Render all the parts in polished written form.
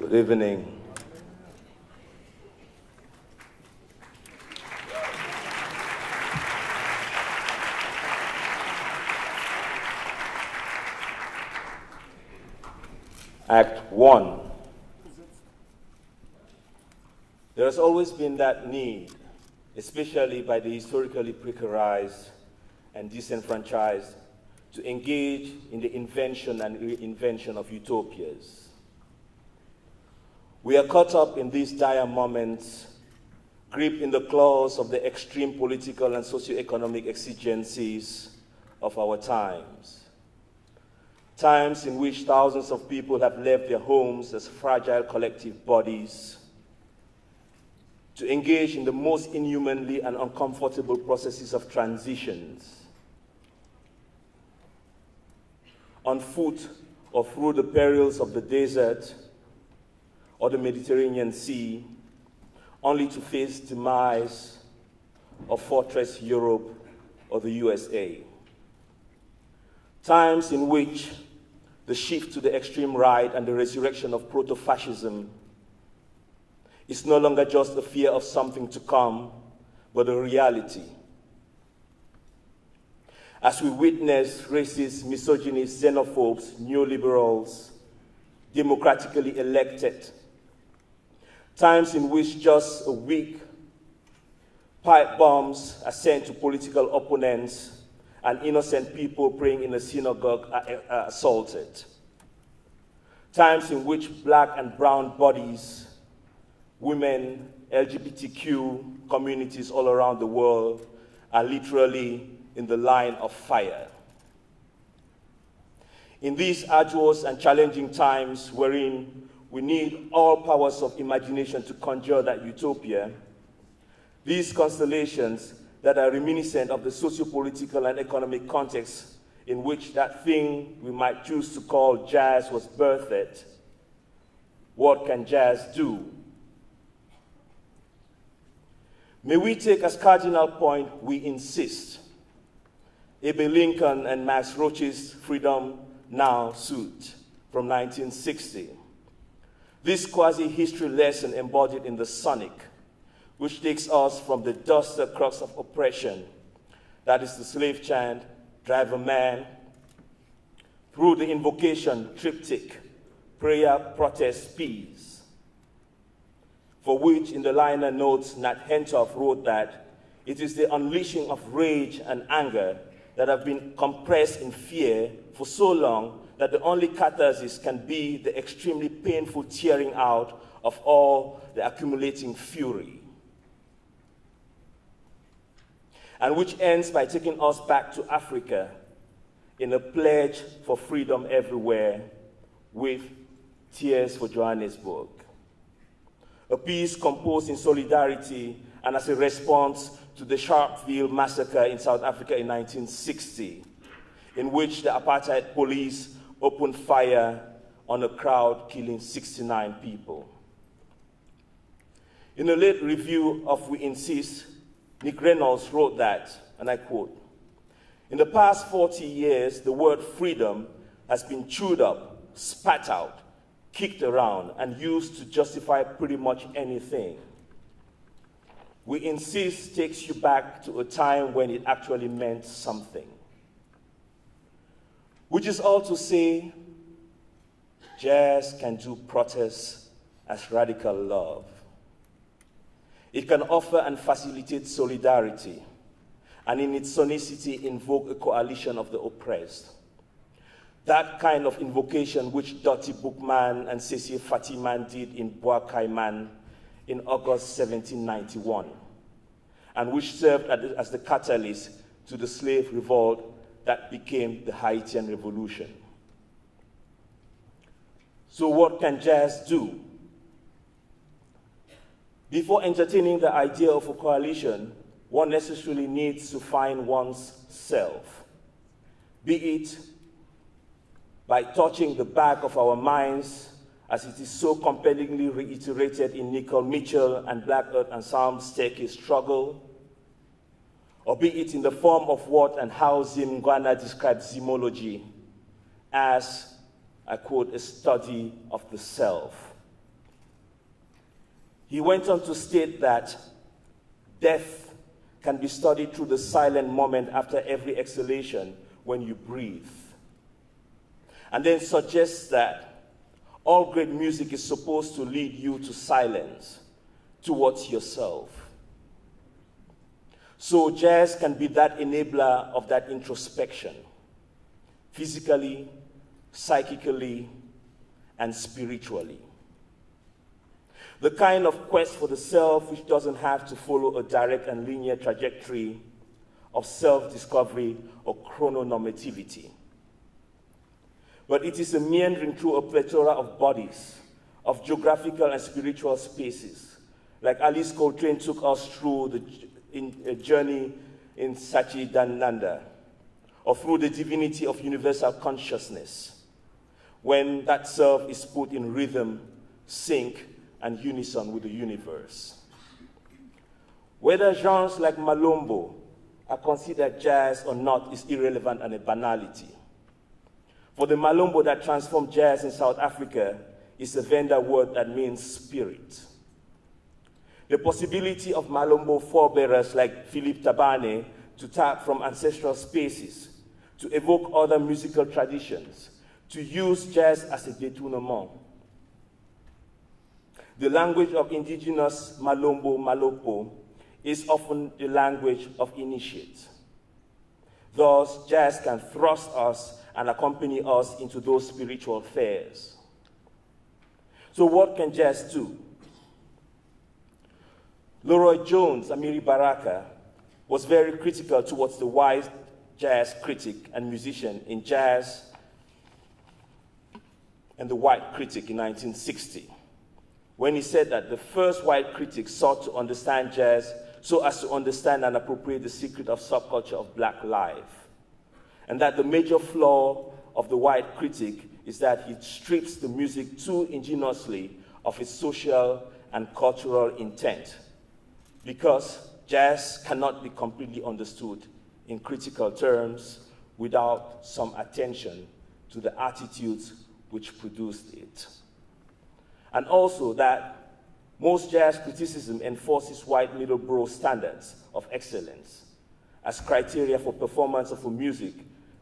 Good evening. Act 1. There has always been that need, especially by the historically precarized and disenfranchised, to engage in the invention and reinvention of utopias. We are caught up in these dire moments, gripped in the claws of the extreme political and socio-economic exigencies of our times. Times in which thousands of people have left their homes as fragile collective bodies to engage in the most inhumanly and uncomfortable processes of transitions, on foot or through the perils of the desert or the Mediterranean Sea, only to face demise of Fortress Europe or the USA. Times in which the shift to the extreme right and the resurrection of proto-fascism is no longer just a fear of something to come, but a reality. As we witness racist, misogynists, xenophobes, neoliberals, democratically elected, times in which just a week, pipe bombs are sent to political opponents and innocent people praying in a synagogue are assaulted. Times in which black and brown bodies, women, LGBTQ communities all around the world are literally in the line of fire. In these arduous and challenging times wherein we need all powers of imagination to conjure that utopia, these constellations that are reminiscent of the socio-political and economic context in which that thing we might choose to call jazz was birthed. What can jazz do? May we take as cardinal point, we insist, Abe Lincoln and Max Roach's Freedom Now suit from 1960. This quasi-history lesson embodied in the Sonic, which takes us from the duster crux of oppression, that is the slave chant, driver man, through the invocation triptych, prayer, protest, peace, for which in the liner notes Nat Hentoff wrote that it is the unleashing of rage and anger that have been compressed in fear for so long that the only catharsis can be the extremely painful tearing out of all the accumulating fury. And which ends by taking us back to Africa in a pledge for freedom everywhere with Tears for Johannesburg. A piece composed in solidarity and as a response to the Sharpeville massacre in South Africa in 1960, in which the apartheid police opened fire on a crowd, killing 69 people. In a late review of We Insist, Nick Reynolds wrote that, and I quote, "In the past 40 years, the word freedom has been chewed up, spat out, kicked around, and used to justify pretty much anything. We Insist takes you back to a time when it actually meant something." Which is all to say, jazz can do protest as radical love. It can offer and facilitate solidarity, and in its sonicity invoke a coalition of the oppressed. That kind of invocation which Dottie Bookman and Cecil Fatiman did in Bois Caiman in August 1791, and which served as the catalyst to the slave revolt that became the Haitian Revolution. So what can jazz do? Before entertaining the idea of a coalition, one necessarily needs to find one's self, be it by touching the back of our minds, as it is so compellingly reiterated in Nicole Mitchell and Black Earth Ensemble's Staircase Struggle, or be it in the form of what and how Zim Ngwana describes zymology as, I quote, a study of the self. He went on to state that death can be studied through the silent moment after every exhalation when you breathe. And then suggests that all great music is supposed to lead you to silence, towards yourself. So jazz can be that enabler of that introspection, physically, psychically, and spiritually. The kind of quest for the self which doesn't have to follow a direct and linear trajectory of self-discovery or chrononormativity. But it is a meandering through a plethora of bodies, of geographical and spiritual spaces, like Alice Coltrane took us through a journey in Satchidananda, or through the divinity of universal consciousness, when that self is put in rhythm, sync, and unison with the universe. Whether genres like Malombo are considered jazz or not is irrelevant and a banality. For the Malombo that transformed jazz in South Africa is a Venda word that means spirit. The possibility of Malombo forebearers like Philippe Tabane to tap from ancestral spaces, to evoke other musical traditions, to use jazz as a détournement. The language of indigenous Malombo, Malopo, is often the language of initiates. Thus, jazz can thrust us and accompany us into those spiritual fairs. So what can jazz do? Leroy Jones, Amiri Baraka, was very critical towards the wise jazz critic and musician in Jazz and the White Critic in 1960, when he said that the first white critic sought to understand jazz so as to understand and appropriate the secret of subculture of black life, and that the major flaw of the white critic is that he strips the music too ingeniously of its social and cultural intent, because jazz cannot be completely understood in critical terms without some attention to the attitudes which produced it. And also that most jazz criticism enforces white middlebrow standards of excellence as criteria for performance of a music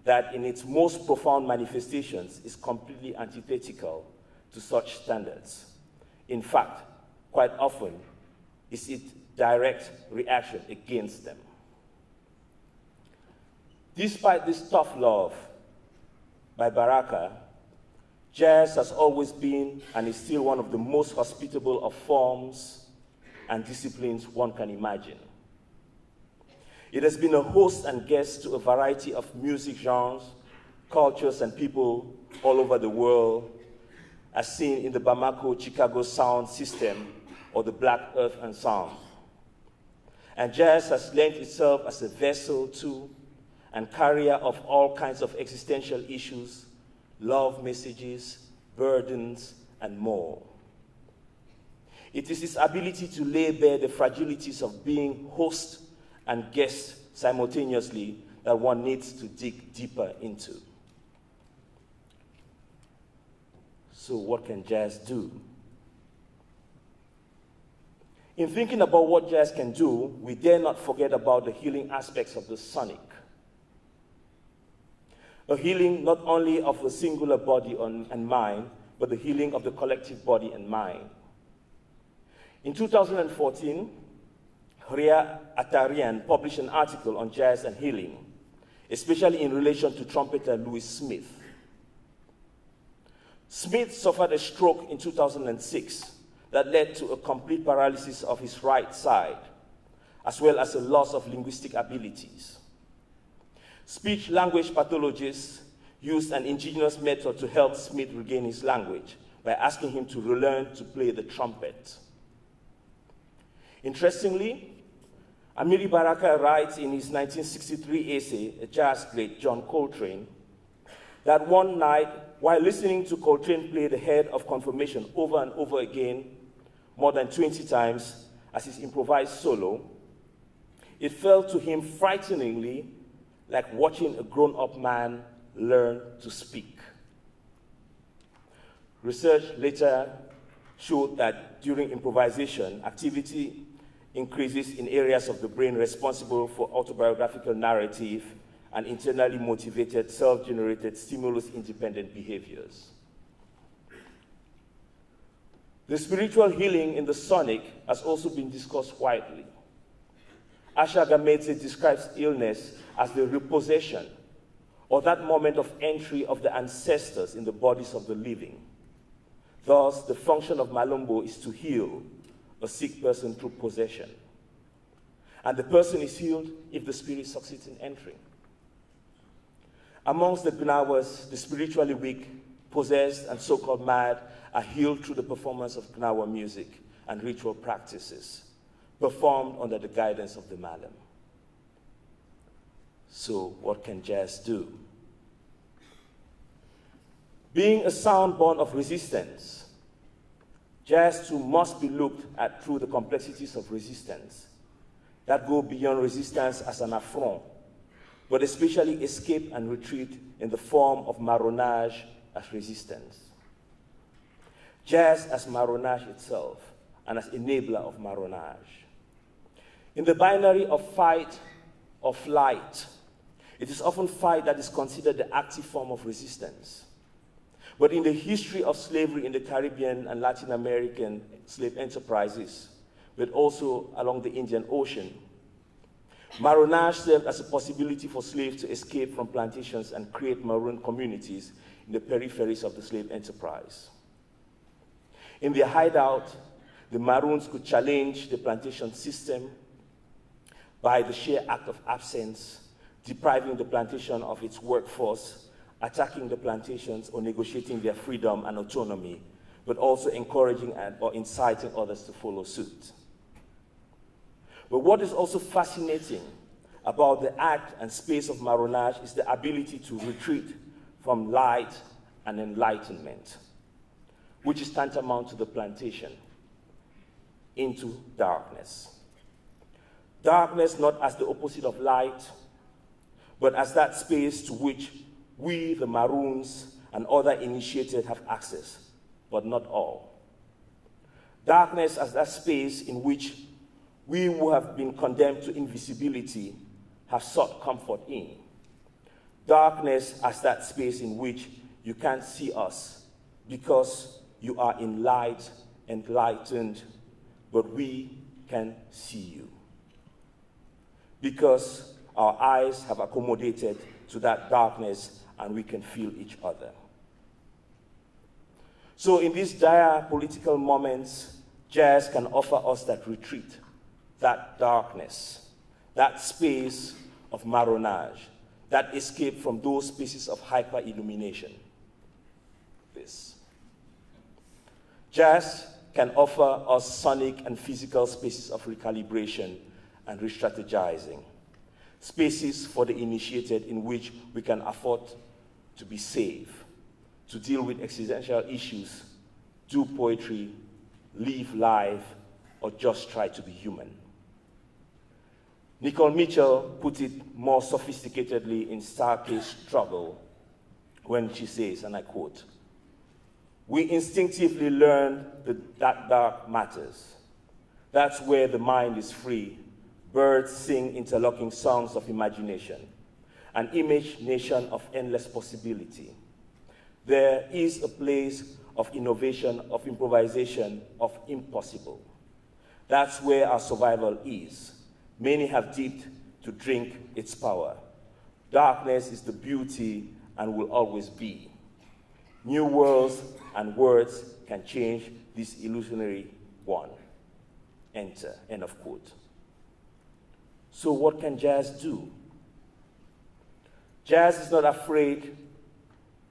that in its most profound manifestations is completely antithetical to such standards. In fact, quite often, is its direct reaction against them. Despite this tough love by Baraka, jazz has always been and is still one of the most hospitable of forms and disciplines one can imagine. It has been a host and guest to a variety of music genres, cultures, and people all over the world, as seen in the Bamako Chicago sound system or the Black Earth Ensemble. And jazz has lent itself as a vessel to and carrier of all kinds of existential issues, love messages, burdens, and more. It is its ability to lay bare the fragilities of being host and guest simultaneously that one needs to dig deeper into. So what can jazz do? In thinking about what jazz can do, we dare not forget about the healing aspects of the sonic. A healing not only of the singular body and mind, but the healing of the collective body and mind. In 2014, Ria Atarian published an article on jazz and healing, especially in relation to trumpeter Louis Smith. Smith suffered a stroke in 2006 that led to a complete paralysis of his right side, as well as a loss of linguistic abilities. Speech-language pathologists used an ingenious method to help Smith regain his language by asking him to relearn to play the trumpet. Interestingly, Amiri Baraka writes in his 1963 essay, A Jazz Great, John Coltrane, that one night, while listening to Coltrane play the head of confirmation over and over again, more than 20 times, as his improvised solo, it felt to him frighteningly like watching a grown-up man learn to speak. Research later showed that during improvisation, activity increases in areas of the brain responsible for autobiographical narrative and internally motivated, self-generated, stimulus-independent behaviors. The spiritual healing in the sonic has also been discussed widely. Asha Gamedze describes illness as the repossession, or that moment of entry of the ancestors in the bodies of the living. Thus, the function of Malumbo is to heal a sick person through possession. And the person is healed if the spirit succeeds in entering. Amongst the Gnawas, the spiritually weak, possessed, and so-called mad are healed through the performance of Gnawa music and ritual practices performed under the guidance of the Malum. So, what can jazz do? Being a sound born of resistance, jazz too must be looked at through the complexities of resistance that go beyond resistance as an affront, but especially escape and retreat in the form of marronage as resistance. Jazz as marronage itself and as enabler of marronage. In the binary of fight or flight, it is often fight that is considered the active form of resistance. But in the history of slavery in the Caribbean and Latin American slave enterprises, but also along the Indian Ocean, marronage served as a possibility for slaves to escape from plantations and create maroon communities in the peripheries of the slave enterprise. In their hideout, the Maroons could challenge the plantation system by the sheer act of absence, depriving the plantation of its workforce, attacking the plantations or negotiating their freedom and autonomy, but also encouraging or inciting others to follow suit. But what is also fascinating about the act and space of marronage is the ability to retreat from light and enlightenment, which is tantamount to the plantation, into darkness. Darkness not as the opposite of light, but as that space to which we, the Maroons, and other initiated have access, but not all. Darkness as that space in which we who have been condemned to invisibility have sought comfort in. Darkness as that space in which you can't see us because you are in light, enlightened, but we can see you. Because our eyes have accommodated to that darkness and we can feel each other. So in these dire political moments, jazz can offer us that retreat, that darkness, that space of marronage, that escape from those spaces of hyper-illumination. This. Jazz can offer us sonic and physical spaces of recalibration and re-strategizing, spaces for the initiated in which we can afford to be safe, to deal with existential issues, do poetry, live life, or just try to be human. Nicole Mitchell put it more sophisticatedly in Starcase Struggle when she says, and I quote, "We instinctively learn that dark matters. That's where the mind is free. Birds sing interlocking songs of imagination, an image nation of endless possibility. There is a place of innovation, of improvisation, of impossible. That's where our survival is. Many have dipped to drink its power. Darkness is the beauty and will always be. New worlds and words can change this illusionary one." Enter, end of quote. So what can jazz do? Jazz is not afraid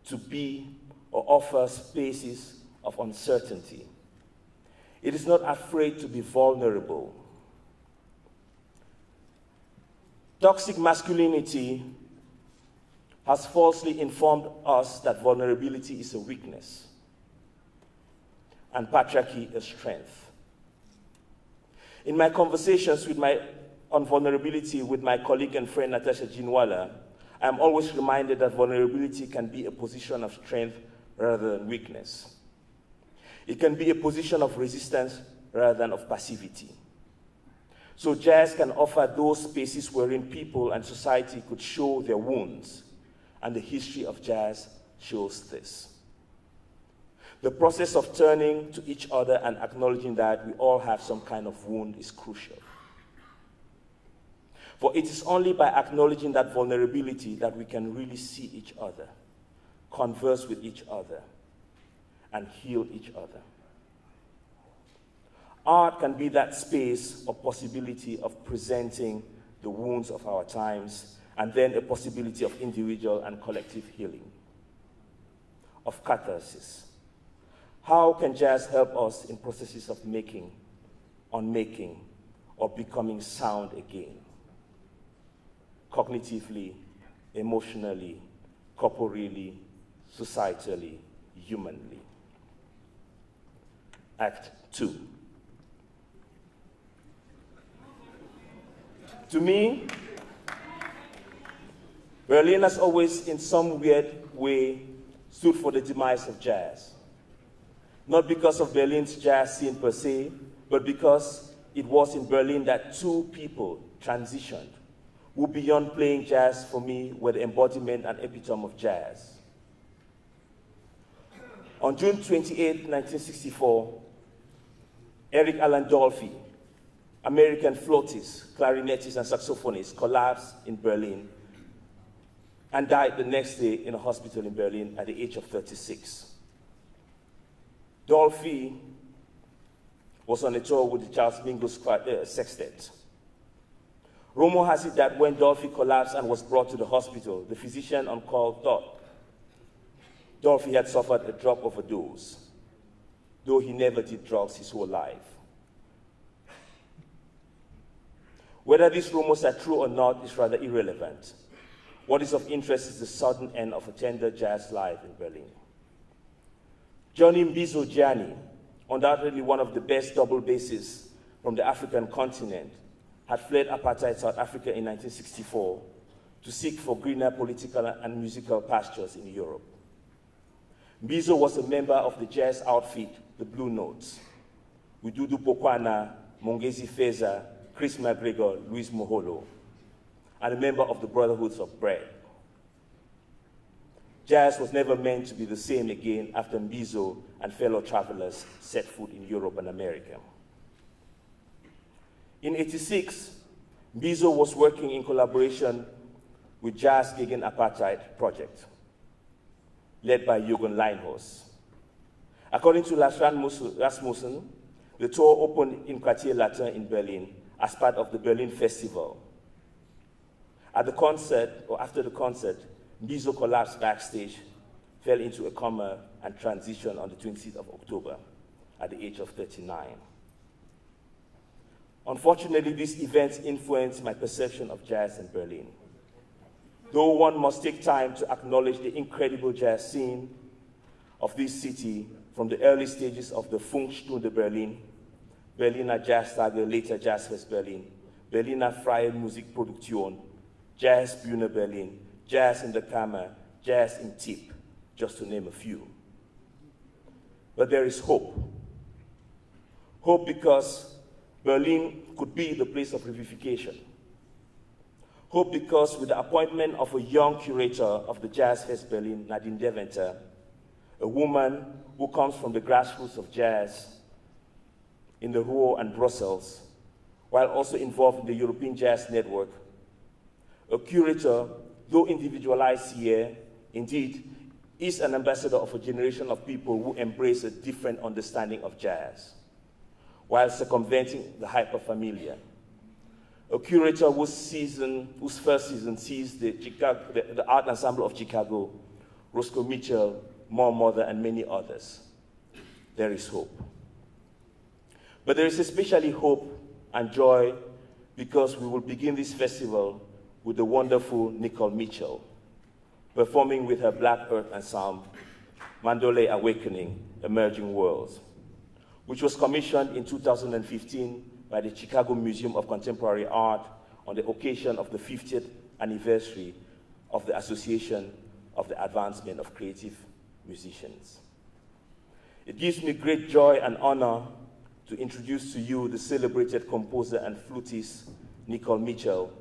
to be or offer spaces of uncertainty. It is not afraid to be vulnerable. Toxic masculinity has falsely informed us that vulnerability is a weakness and patriarchy a strength. In my conversations on vulnerability with my colleague and friend Natasha Jinwala, I am always reminded that vulnerability can be a position of strength rather than weakness. It can be a position of resistance rather than of passivity. So jazz can offer those spaces wherein people and society could show their wounds, and the history of jazz shows this. The process of turning to each other and acknowledging that we all have some kind of wound is crucial. For it is only by acknowledging that vulnerability that we can really see each other, converse with each other, and heal each other. Art can be that space or possibility of presenting the wounds of our times, and then a possibility of individual and collective healing, of catharsis. How can jazz help us in processes of making, unmaking, or becoming sound again? Cognitively, emotionally, corporeally, societally, humanly. Act 2. To me, Berlin has always, in some weird way, stood for the demise of jazz. Not because of Berlin's jazz scene per se, but because it was in Berlin that two people transitioned, who beyond playing jazz for me were the embodiment and epitome of jazz. On June 28, 1964, Eric Allen Dolphy, American flautist, clarinetist, and saxophonist, collapsed in Berlin and died the next day in a hospital in Berlin at the age of 36. Dolphy was on a tour with the Charles Mingus Sextet. Romo has it that when Dolphy collapsed and was brought to the hospital, the physician on call thought Dolphy had suffered a drug overdose, though he never did drugs his whole life. Whether these rumors are true or not is rather irrelevant. What is of interest is the sudden end of a tender jazz life in Berlin. Johnny Mbizo Gianni, undoubtedly one of the best double bassists from the African continent, had fled apartheid South Africa in 1964 to seek for greener political and musical pastures in Europe. Mbizo was a member of the jazz outfit, the Blue Notes, with Dudu Pokwana, Mongezi Feza, Chris McGregor, Luis Moholo, and a member of the Brotherhoods of Bread. Jazz was never meant to be the same again after Mbizo and fellow travelers set foot in Europe and America. In '86, Mbizo was working in collaboration with Jazz Gegen Apartheid Project, led by Jürgen Leinhorst. According to Lars Rasmussen, the tour opened in Quartier Latin in Berlin as part of the Berlin Festival. At the concert, or after the concert, Mbizo collapsed backstage, fell into a coma, and transitioned on the 20th of October at the age of 39. Unfortunately, these events influenced my perception of jazz in Berlin. Though one must take time to acknowledge the incredible jazz scene of this city from the early stages of the Funkstunde Berlin, Berliner Jazztage, later Jazzfest Berlin, Berliner Freie Musikproduktion, Jazzbühne Berlin, Jazz in the Kammer, Jazz in Tip, just to name a few. But there is hope. Hope because Berlin could be the place of revivification. Hope because with the appointment of a young curator of the Jazzfest Berlin, Nadine Deventer, a woman who comes from the grassroots of jazz in the Rouen and Brussels, while also involved in the European Jazz Network, a curator, though individualized here, indeed, is an ambassador of a generation of people who embrace a different understanding of jazz, while circumventing the hyperfamiliar. A curator whose first season sees the Art Ensemble of Chicago, Roscoe Mitchell, More Mother, and many others. There is hope. But there is especially hope and joy because we will begin this festival with the wonderful Nicole Mitchell, performing with her Black Earth Ensemble, Mandolay Awakening, Emerging Worlds, which was commissioned in 2015 by the Chicago Museum of Contemporary Art on the occasion of the 50th anniversary of the Association of the Advancement of Creative Musicians. It gives me great joy and honor to introduce to you the celebrated composer and flutist, Nicole Mitchell,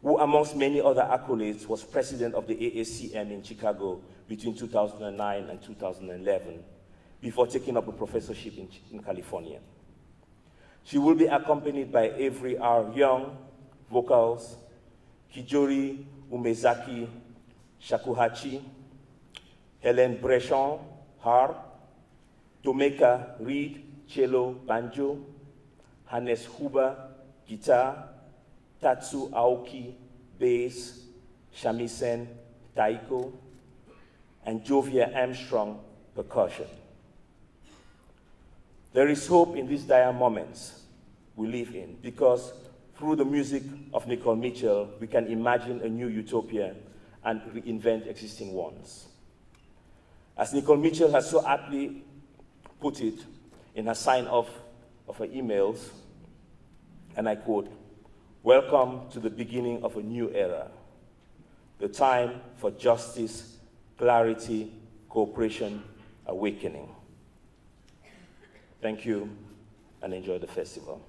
who, amongst many other accolades, was president of the AACM in Chicago between 2009 and 2011, before taking up a professorship in California. She will be accompanied by Avery R. Young, vocals, Kijori Umezaki Shakuhachi, Helen Brechon, harp, Tomeka Reed, cello, banjo, Hannes Huber, guitar, Tatsu Aoki, bass, shamisen, taiko, and Jovia Armstrong, percussion. There is hope in these dire moments we live in, because through the music of Nicole Mitchell, we can imagine a new utopia and reinvent existing ones. As Nicole Mitchell has so aptly put it in her sign-off of her emails, and I quote, "Welcome to the beginning of a new era, the time for justice, clarity, cooperation, awakening." Thank you, and enjoy the festival.